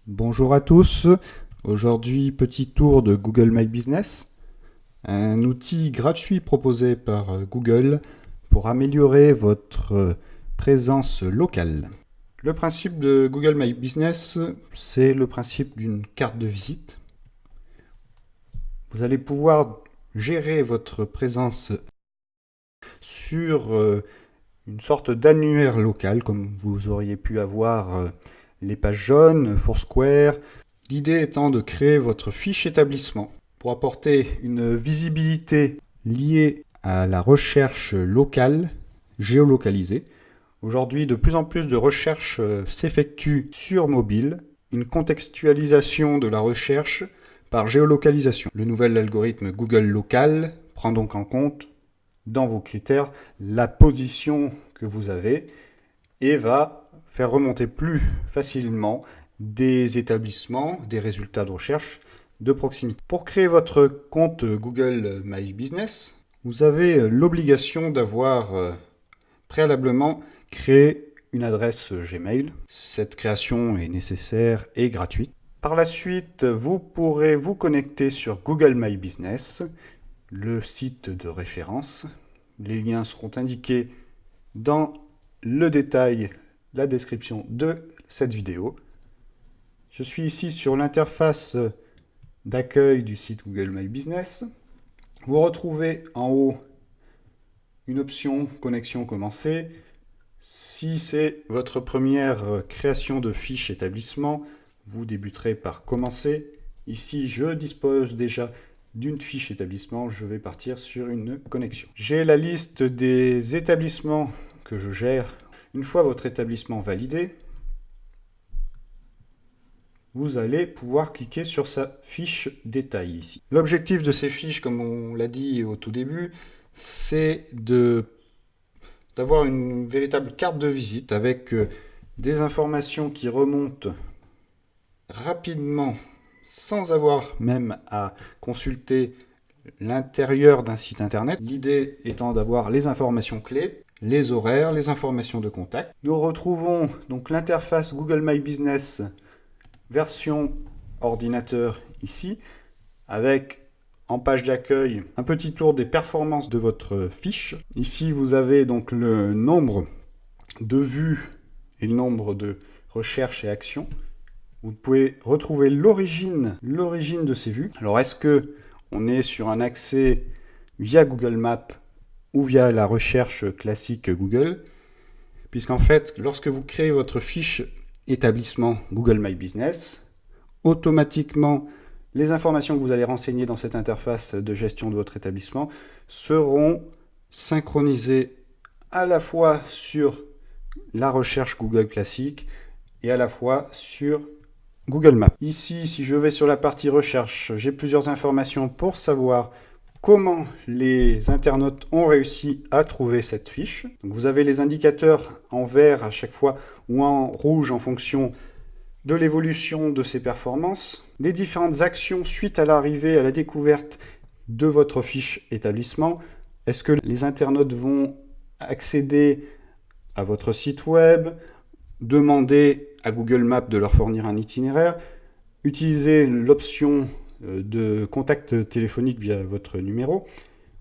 Bonjour à tous, aujourd'hui petit tour de Google My Business, un outil gratuit proposé par Google pour améliorer votre présence locale. Le principe de Google My Business, c'est le principe d'une carte de visite. Vous allez pouvoir gérer votre présence sur une sorte d'annuaire local, comme vous auriez pu avoir les pages jaunes, Foursquare. L'idée étant de créer votre fiche établissement pour apporter une visibilité liée à la recherche locale, géolocalisée. Aujourd'hui, de plus en plus de recherches s'effectuent sur mobile, une contextualisation de la recherche par géolocalisation. Le nouvel algorithme Google Local prend donc en compte dans vos critères la position que vous avez et va faire remonter plus facilement des établissements, des résultats de recherche de proximité. Pour créer votre compte Google My Business, vous avez l'obligation d'avoir préalablement créé une adresse Gmail. Cette création est nécessaire et gratuite. Par la suite, vous pourrez vous connecter sur Google My Business, le site de référence. Les liens seront indiqués dans le détail, la description de cette vidéo. Je suis ici sur l'interface d'accueil du site Google My Business. Vous retrouvez en haut une option connexion commencée. Si c'est votre première création de fiche établissement, vous débuterez par commencer. Ici, je dispose déjà d'une fiche établissement, je vais partir sur une connexion. J'ai la liste des établissements que je gère. Une fois votre établissement validé, vous allez pouvoir cliquer sur sa fiche détail ici. L'objectif de ces fiches, comme on l'a dit au tout début, c'est d'avoir une véritable carte de visite avec des informations qui remontent rapidement sans avoir même à consulter l'intérieur d'un site internet. L'idée étant d'avoir les informations clés, les horaires, les informations de contact. Nous retrouvons donc l'interface Google My Business version ordinateur ici, avec en page d'accueil un petit tour des performances de votre fiche. Ici vous avez donc le nombre de vues et le nombre de recherches et actions. Vous pouvez retrouver l'origine de ces vues. Alors est-ce que on est sur un accès via Google Maps ou via la recherche classique Google? Puisqu'en fait, lorsque vous créez votre fiche établissement Google My Business, automatiquement, les informations que vous allez renseigner dans cette interface de gestion de votre établissement seront synchronisées à la fois sur la recherche Google classique et à la fois sur Google Maps. Ici, si je vais sur la partie recherche, j'ai plusieurs informations pour savoir comment les internautes ont réussi à trouver cette fiche. Donc vous avez les indicateurs en vert à chaque fois ou en rouge en fonction de l'évolution de ces performances, les différentes actions suite à l'arrivée, à la découverte de votre fiche établissement. Est-ce que les internautes vont accéder à votre site web, demander à Google Maps de leur fournir un itinéraire, utiliser l'option de contact téléphonique via votre numéro,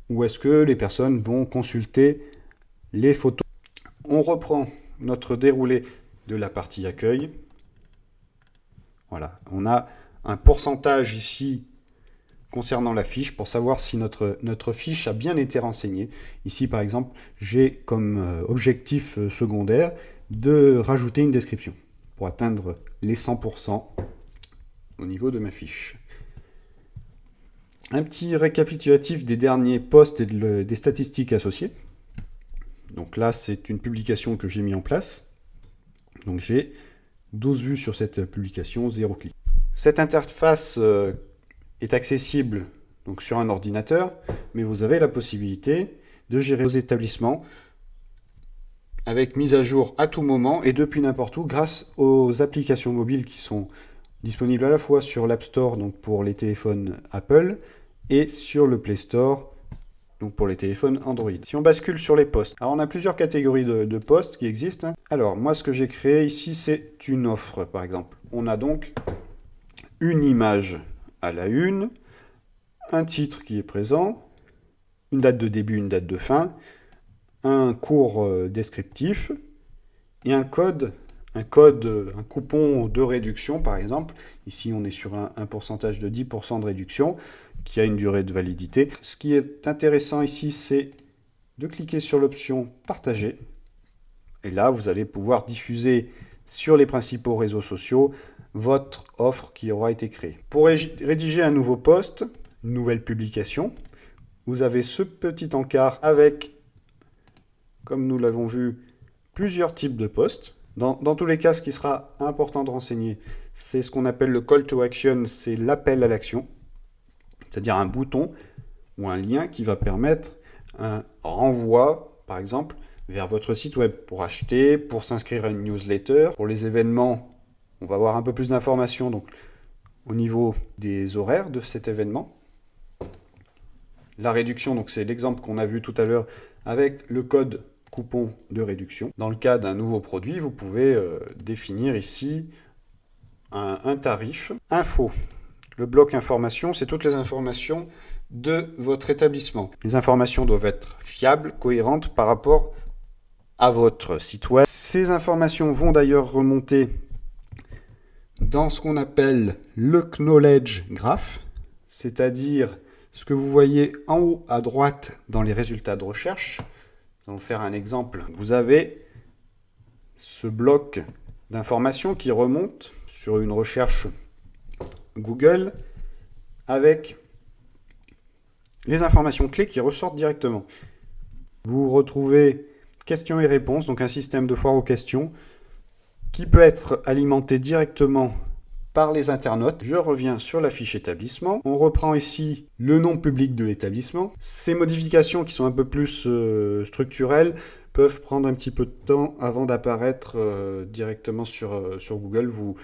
ou est-ce que les personnes vont consulter les photos? On reprend notre déroulé de la partie accueil. Voilà, on a un pourcentage ici concernant la fiche pour savoir si notre fiche a bien été renseignée. Ici, par exemple, j'ai comme objectif secondaire de rajouter une description pour atteindre les 100% au niveau de ma fiche. Un petit récapitulatif des derniers posts et des statistiques associées. Donc là, c'est une publication que j'ai mis en place. Donc j'ai 12 vues sur cette publication, 0 clic. Cette interface est accessible donc sur un ordinateur, mais vous avez la possibilité de gérer vos établissements avec mise à jour à tout moment et depuis n'importe où grâce aux applications mobiles qui sont disponibles à la fois sur l'App Store donc pour les téléphones Apple et sur le Play Store donc pour les téléphones Android. Si on bascule sur les posts, alors on a plusieurs catégories de posts qui existent. Alors moi ce que j'ai créé ici c'est une offre par exemple. On a donc une image à la une, un titre qui est présent, une date de début, une date de fin, un court descriptif et un coupon de réduction par exemple. Ici on est sur un pourcentage de 10% de réduction qui a une durée de validité. Ce qui est intéressant ici, c'est de cliquer sur l'option partager. Et là vous allez pouvoir diffuser sur les principaux réseaux sociaux votre offre qui aura été créée. Pour rédiger un nouveau post, une nouvelle publication, vous avez ce petit encart avec, comme nous l'avons vu, plusieurs types de posts. Dans tous les cas, ce qui sera important de renseigner, c'est ce qu'on appelle le call to action, c'est l'appel à l'action, c'est-à-dire un bouton ou un lien qui va permettre un renvoi, par exemple, vers votre site web pour acheter, pour s'inscrire à une newsletter. Pour les événements, on va avoir un peu plus d'informations donc, au niveau des horaires de cet événement. La réduction, donc c'est l'exemple qu'on a vu tout à l'heure avec le code coupon de réduction. Dans le cas d'un nouveau produit, vous pouvez définir ici un tarif. Info. Le bloc information, c'est toutes les informations de votre établissement. Les informations doivent être fiables, cohérentes par rapport à votre site web. Ces informations vont d'ailleurs remonter dans ce qu'on appelle le Knowledge Graph, c'est-à-dire ce que vous voyez en haut à droite dans les résultats de recherche. Nous allons faire un exemple. Vous avez ce bloc d'informations qui remonte sur une recherche Google avec les informations clés qui ressortent directement. Vous retrouvez questions et réponses, donc un système de foire aux questions qui peut être alimenté directement par les internautes. Je reviens sur la fiche établissement. On reprend ici le nom public de l'établissement. Ces modifications qui sont un peu plus structurelles peuvent prendre un petit peu de temps avant d'apparaître directement sur Google. Vous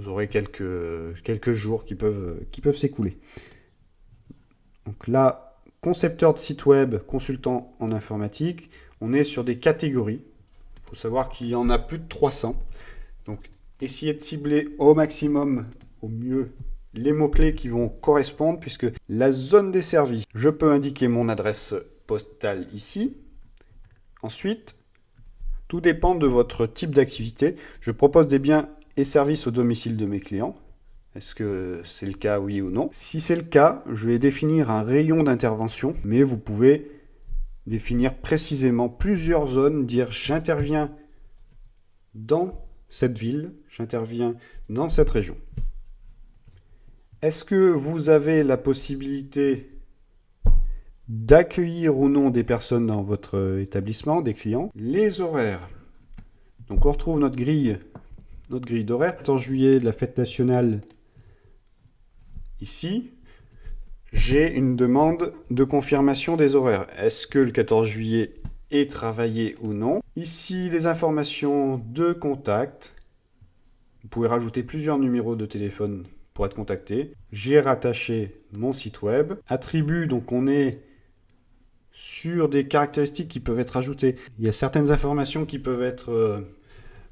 aurez quelques jours qui peuvent s'écouler. Donc là, concepteur de site web, consultant en informatique, on est sur des catégories. Il faut savoir qu'il y en a plus de 300. Donc, essayez de cibler au maximum, au mieux, les mots-clés qui vont correspondre, puisque la zone desservie, je peux indiquer mon adresse postale ici. Ensuite, tout dépend de votre type d'activité. Je propose des biens et services au domicile de mes clients. Est-ce que c'est le cas, oui ou non? Si c'est le cas, je vais définir un rayon d'intervention, mais vous pouvez définir précisément plusieurs zones, dire j'interviens dans cette ville, j'interviens dans cette région. Est-ce que vous avez la possibilité d'accueillir ou non des personnes dans votre établissement, des clients? Les horaires. Donc on retrouve notre grille d'horaire. 14 juillet, de la fête nationale. Ici, j'ai une demande de confirmation des horaires. Est-ce que le 14 juillet est travaillé ou non? Ici, les informations de contact. Vous pouvez rajouter plusieurs numéros de téléphone pour être contacté. J'ai rattaché mon site web. Attributs, donc on est sur des caractéristiques qui peuvent être ajoutées. Il y a certaines informations qui peuvent être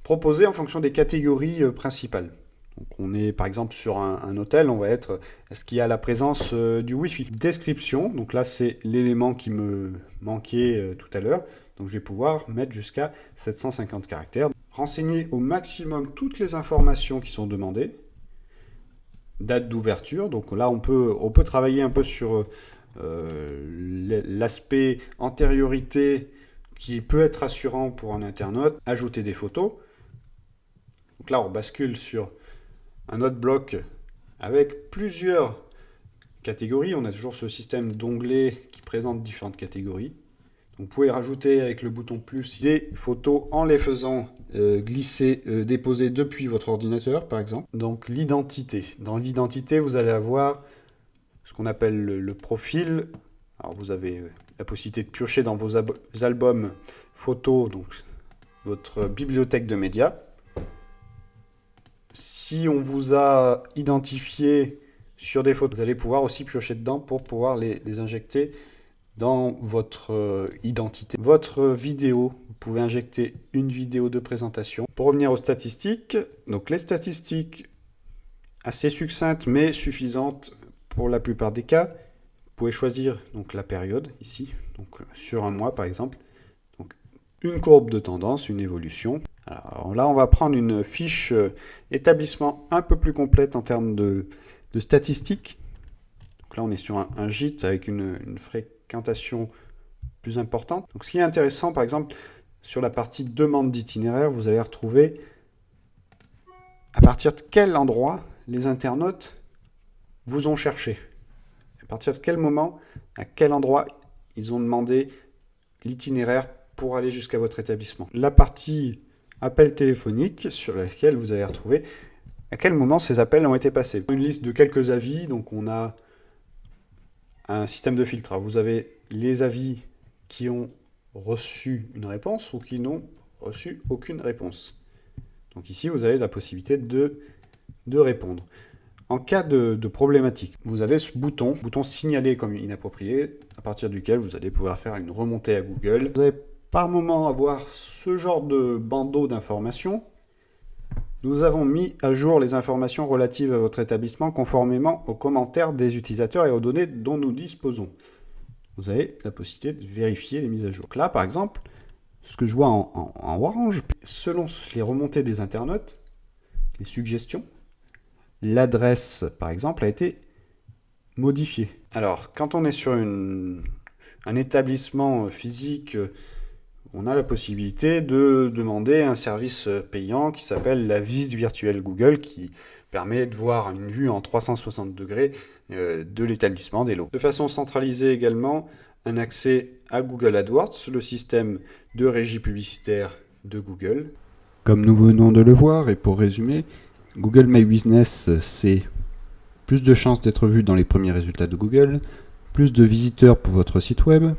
proposées en fonction des catégories principales. Donc on est par exemple sur un hôtel, on va être est-ce qu'il y a la présence du Wi-Fi. Description, donc là c'est l'élément qui me manquait tout à l'heure. Donc je vais pouvoir mettre jusqu'à 750 caractères. Renseigner au maximum toutes les informations qui sont demandées. Date d'ouverture, donc là on peut travailler un peu sur l'aspect antériorité qui peut être rassurant pour un internaute. Ajouter des photos. Donc là on bascule sur un autre bloc avec plusieurs catégories. On a toujours ce système d'onglets qui présente différentes catégories. Donc, vous pouvez rajouter avec le bouton plus des photos en les faisant glisser, déposer depuis votre ordinateur par exemple. Donc l'identité. Dans l'identité, vous allez avoir ce qu'on appelle le profil. Alors vous avez la possibilité de piocher dans vos albums photos, donc votre bibliothèque de médias. Si on vous a identifié sur des photos, vous allez pouvoir aussi piocher dedans pour pouvoir les injecter dans votre identité. Votre vidéo, vous pouvez injecter une vidéo de présentation. Pour revenir aux statistiques, donc les statistiques assez succincte mais suffisante pour la plupart des cas. Vous pouvez choisir donc la période ici, donc sur un mois par exemple. Donc une courbe de tendance, une évolution. Alors là, on va prendre une fiche établissement un peu plus complète en termes de statistiques. Donc là, on est sur un gîte avec une fréquentation plus importante. Donc ce qui est intéressant, par exemple, sur la partie demande d'itinéraire, vous allez retrouver à partir de quel endroit les internautes vous ont cherché. À partir de quel moment, à quel endroit ils ont demandé l'itinéraire pour aller jusqu'à votre établissement. La partie appel téléphonique sur laquelle vous allez retrouver à quel moment ces appels ont été passés. Une liste de quelques avis, donc on a un système de filtre. Vous avez les avis qui ont reçu une réponse ou qui n'ont reçu aucune réponse. Donc ici, vous avez la possibilité de répondre. En cas de problématique, vous avez ce bouton signaler comme inapproprié, à partir duquel vous allez pouvoir faire une remontée à Google. Vous allez par moment avoir ce genre de bandeau d'informations. Nous avons mis à jour les informations relatives à votre établissement conformément aux commentaires des utilisateurs et aux données dont nous disposons. Vous avez la possibilité de vérifier les mises à jour. Donc là, par exemple, ce que je vois en orange, selon les remontées des internautes, les suggestions, l'adresse, par exemple, a été modifiée. Alors, quand on est sur un établissement physique, on a la possibilité de demander un service payant qui s'appelle la visite virtuelle Google, qui permet de voir une vue en 360 degrés de l'établissement des lots. De façon centralisée également, un accès à Google AdWords, le système de régie publicitaire de Google. Comme nous venons de le voir, et pour résumer, Google My Business, c'est plus de chances d'être vu dans les premiers résultats de Google, plus de visiteurs pour votre site web,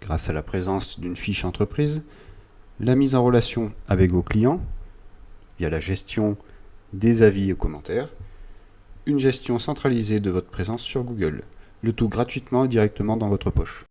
grâce à la présence d'une fiche entreprise, la mise en relation avec vos clients, via la gestion des avis et commentaires, une gestion centralisée de votre présence sur Google, le tout gratuitement et directement dans votre poche.